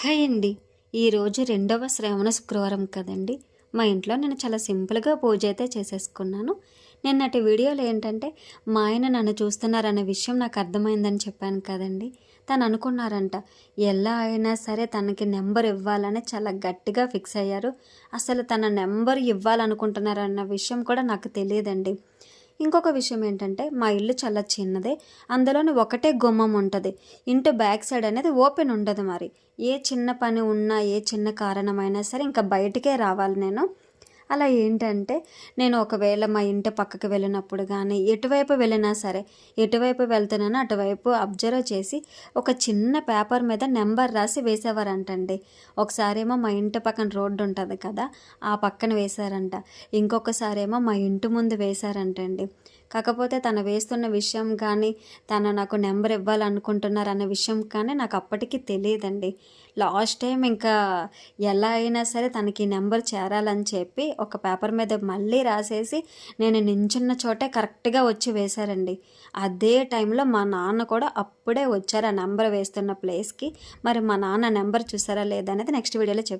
Hi అండి. ఈరోజు రెండవ శ్రావణ శుక్రవారం కదండి. మా ఇంట్లో నేను చాలా సింపుల్గా పూజ అయితే చేసేసుకున్నాను. నిన్నటి వీడియోలో ఏంటంటే మా ఆయన నన్ను చూస్తున్నారనే విషయం నాకు అర్థమైందని చెప్పాను కదండి. తను అనుకున్నారంట ఎలా అయినా సరే తనకి నెంబర్ ఇవ్వాలని చాలా గట్టిగా ఫిక్స్ అయ్యారు. అసలు తన నెంబర్ ఇవ్వాలనుకుంటున్నారన్న విషయం కూడా నాకు తెలియదండి. ఇంకొక విషయం ఏంటంటే మా ఇల్లు చాలా చిన్నదే, అందులోని ఒకటే గుమ్మం ఉంటుంది. ఇంటి బ్యాక్ సైడ్ అనేది ఓపెన్ ఉండదు. మరి ఏ చిన్న పని ఉన్నా ఏ చిన్న కారణమైనా సరే ఇంకా బయటికే రావాలి నేను. అలా ఏంటంటే నేను ఒకవేళ మా ఇంటి పక్కకి వెళ్ళినప్పుడు కానీ ఎటువైపు వెళ్ళినా సరే, ఎటువైపు వెళ్తున్నానో అటువైపు అబ్జర్వ్ చేసి ఒక చిన్న పేపర్ మీద నెంబర్ రాసి వేసేవారంటండి. ఒకసారేమో మా ఇంటి పక్కన రోడ్డు ఉంటుంది కదా, ఆ పక్కన వేశారంట. ఇంకొకసారేమో మా ఇంటి ముందు వేశారంటండి. కాకపోతే తను వేస్తున్న విషయం కానీ తను నాకు నెంబర్ ఇవ్వాలనుకుంటున్నారు అనే విషయం కానీ నాకు అప్పటికి తెలియదండి. లాస్ట్ టైం ఇంకా ఎలా అయినా సరే తనకి నెంబర్ చేరాలని చెప్పి ఒక పేపర్ మీద మళ్ళీ రాసేసి నేను నించున్న చోటే కరెక్ట్గా వచ్చి వేశారండి. అదే టైంలో మా నాన్న కూడా అప్పుడే వచ్చారు ఆ నెంబర్ వేస్తున్న ప్లేస్కి. మరి మా నాన్న నెంబర్ చూసారా లేదనేది నెక్స్ట్ వీడియోలో చెప్తాను.